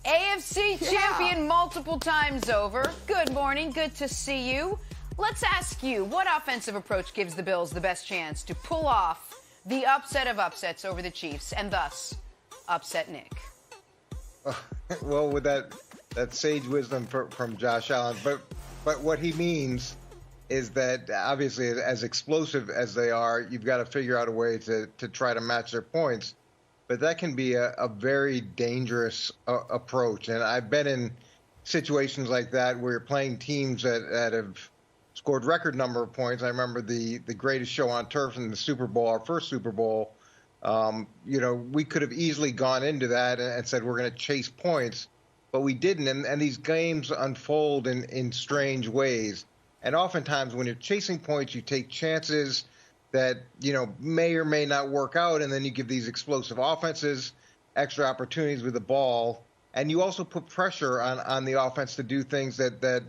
AFC champion multiple times over. Good morning. Good to see you. Let's ask you, what offensive approach gives the Bills the best chance to pull off the upset of upsets over the Chiefs and thus upset Nick? Well, with that sage wisdom from Josh Allen, but what he means is that obviously as explosive as they are, you've got to figure out a way to try to match their points. But that can be a very dangerous approach. And I've been in situations like that where you're playing teams that have scored record number of points. I remember the greatest show on turf in the Super Bowl, our first Super Bowl. We could have easily gone into that and said we're going to chase points, but we didn't. And these games unfold in strange ways. And oftentimes when you're chasing points, you take chances that, may or may not work out. And then you give these explosive offenses extra opportunities with the ball. And you also put pressure on the offense to do things that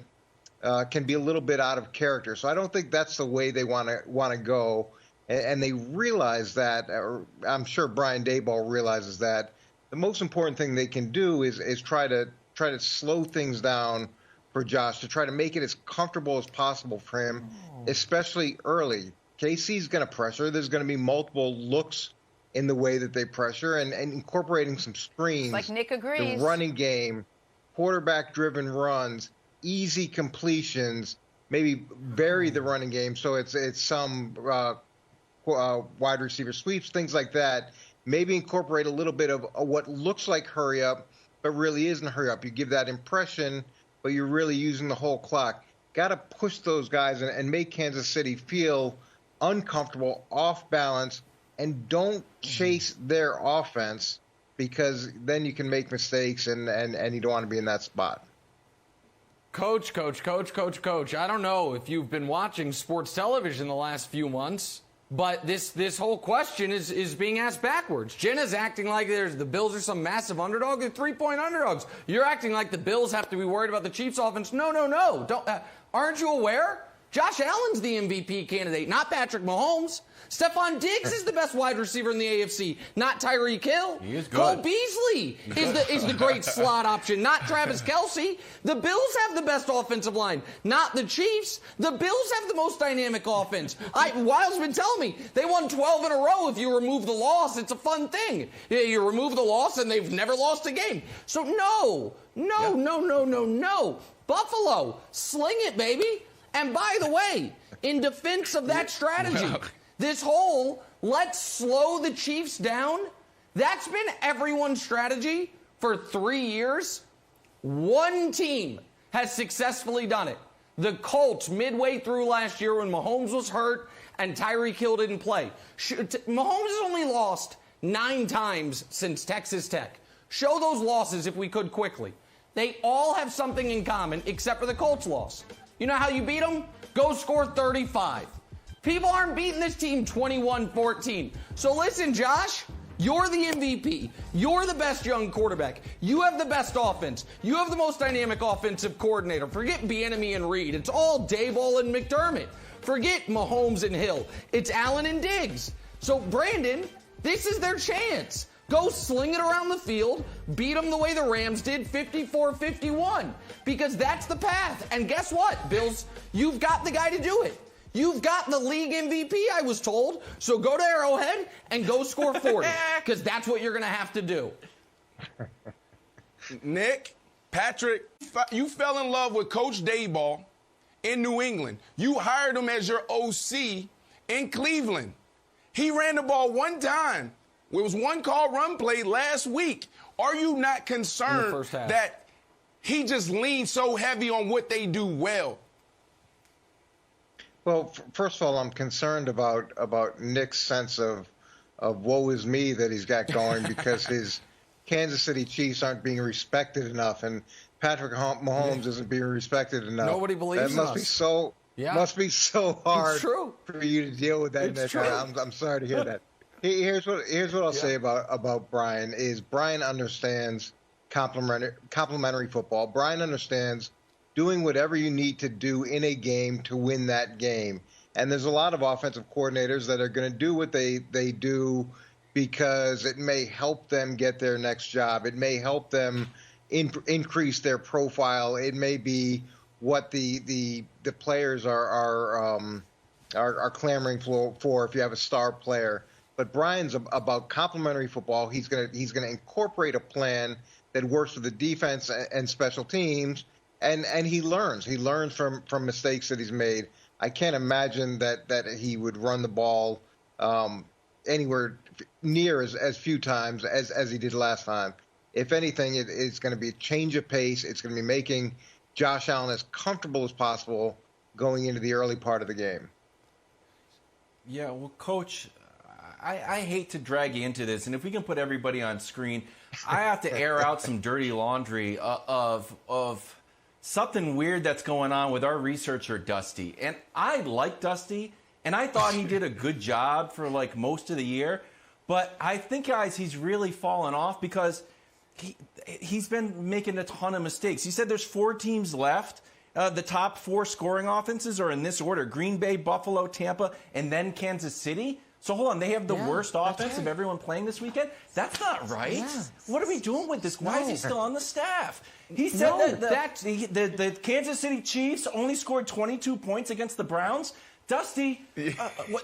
can be a little bit out of character. So I don't think that's the way they want to go. And they realize that, or I'm sure Brian Daboll realizes that. The most important thing they can do is try to slow things down for Josh, to try to make it as comfortable as possible for him, especially early. KC's going to pressure. There's going to be multiple looks in the way that they pressure, and incorporating some screens. Like Nick agrees. The running game, quarterback-driven runs, easy completions, maybe vary the running game so it's some wide receiver sweeps, things like that. Maybe incorporate a little bit of what looks like hurry up, but really isn't hurry up. You give that impression, but you're really using the whole clock. Got to push those guys and make Kansas City feel uncomfortable, off balance, and don't chase their offense, because then you can make mistakes and you don't want to be in that spot. Coach. I don't know if you've been watching sports television the last few months, but this whole question is being asked backwards. Jenna's acting like the Bills are some massive underdog. They're 3-point underdogs. You're acting like the Bills have to be worried about the Chiefs' offense. No. Don't. Aren't you aware? Josh Allen's the MVP candidate, not Patrick Mahomes. Stefon Diggs is the best wide receiver in the AFC, not Tyreek Hill. He is good. Cole Beasley is the great slot option, not Travis Kelce. The Bills have the best offensive line, not the Chiefs. The Bills have the most dynamic offense. Wild's been telling me they won 12 in a row if you remove the loss. It's a fun thing. You remove the loss and they've never lost a game. So no. Buffalo, sling it, baby. And by the way, in defense of that strategy, this whole let's slow the Chiefs down, that's been everyone's strategy for 3 years. One team has successfully done it. The Colts, midway through last year when Mahomes was hurt and Tyreek Hill didn't play. Mahomes has only lost 9 times since Texas Tech. Show those losses if we could quickly. They all have something in common except for the Colts loss. You know how you beat them? Go score 35. People aren't beating this team 21-14. So listen, Josh, you're the MVP. You're the best young quarterback. You have the best offense. You have the most dynamic offensive coordinator. Forget Bieniemy and Reed. It's all Daboll and McDermott. Forget Mahomes and Hill. It's Allen and Diggs. So, Brandon, this is their chance. Go sling it around the field, beat them the way the Rams did, 54-51, because that's the path. And guess what, Bills? You've got the guy to do it. You've got the league MVP, I was told. So go to Arrowhead and go score 40, because that's what you're going to have to do. Nick, Patrick, you fell in love with Coach Daboll in New England. You hired him as your OC in Cleveland. He ran the ball one time. It was one call run play last week. Are you not concerned that he just leans so heavy on what they do well? Well, first of all, I'm concerned about Nick's sense of woe is me that he's got going because his Kansas City Chiefs aren't being respected enough, and Patrick Mahomes isn't being respected enough. Nobody believes that must be so. Must be so hard for you to deal with that, Nick. I'm sorry to hear that. Here's what I'll say about Brian is Brian understands complementary football. Brian understands doing whatever you need to do in a game to win that game. And there's a lot of offensive coordinators that are going to do what they do because it may help them get their next job. It may help them increase their profile. It may be what the players are clamoring for if you have a star player. But Brian's about complementary football. He's gonna incorporate a plan that works with the defense and special teams, and he learns. He learns from mistakes that he's made. I can't imagine that he would run the ball anywhere near as few times as he did last time. If anything, it's going to be a change of pace. It's going to be making Josh Allen as comfortable as possible going into the early part of the game. Yeah, well, Coach, I hate to drag you into this, and if we can put everybody on screen, I have to air out some dirty laundry of something weird that's going on with our researcher, Dusty. And I like Dusty, and I thought he did a good job for, like, most of the year. But I think, guys, he's really fallen off because he's been making a ton of mistakes. He said there's 4 teams left. The top 4 scoring offenses are in this order: Green Bay, Buffalo, Tampa, and then Kansas City. So hold on, they have the worst offense of everyone playing this weekend? That's not right. Yeah. What are we doing with this? Why is he still on the staff? He said that the Kansas City Chiefs only scored 22 points against the Browns. Dusty,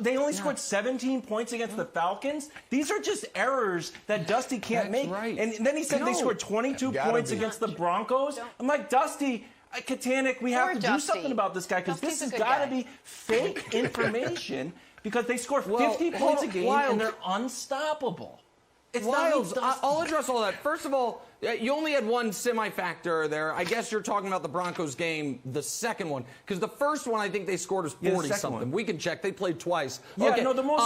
they only scored 17 points against the Falcons. These are just errors that Dusty can't make. Right. And then he said they scored 22 points against the Broncos. I'm like, Dusty, Katanic, we have to do something about this guy because this has got to be fake information because they score 50 points a game and they're unstoppable. It's Wiles, I'll address all that. First of all, you only had one semi-factor there. I guess you're talking about the Broncos game, the second one, because the first one I think they scored is 40-something. We can check. They played twice. Yeah, okay. No, the more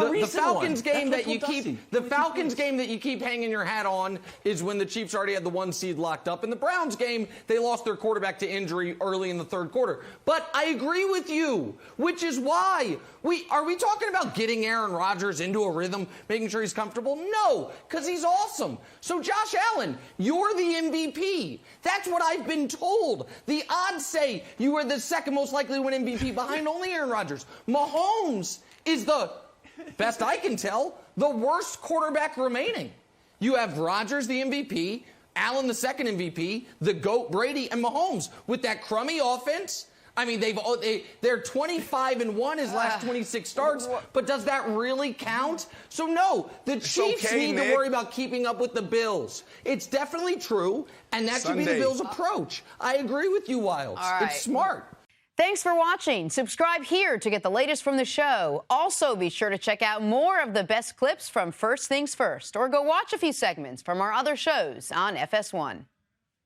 recent the Falcons one. game that you keep the Falcons game that you keep hanging your hat on is when the Chiefs already had the 1 seed locked up. In the Browns game, they lost their quarterback to injury early in the third quarter. But I agree with you, which is why are we talking about getting Aaron Rodgers into a rhythm, making sure he's comfortable? No, because he's awesome. So Josh Allen, you're the MVP. That's what I've been told. The odds say you are the second most likely to win MVP behind only Aaron Rodgers. Mahomes is the, best I can tell, the worst quarterback remaining. You have Rodgers, the MVP, Allen, the second MVP, the GOAT, Brady, and Mahomes. With that crummy offense, I mean, they're 25-1 his last 26 starts, but does that really count? So no, the Chiefs need to worry about keeping up with the Bills. It's definitely true, and that should be the Bills' approach. I agree with you, Wiles. Right. It's smart. Thanks for watching. Subscribe here to get the latest from the show. Also, be sure to check out more of the best clips from First Things First, or go watch a few segments from our other shows on FS1.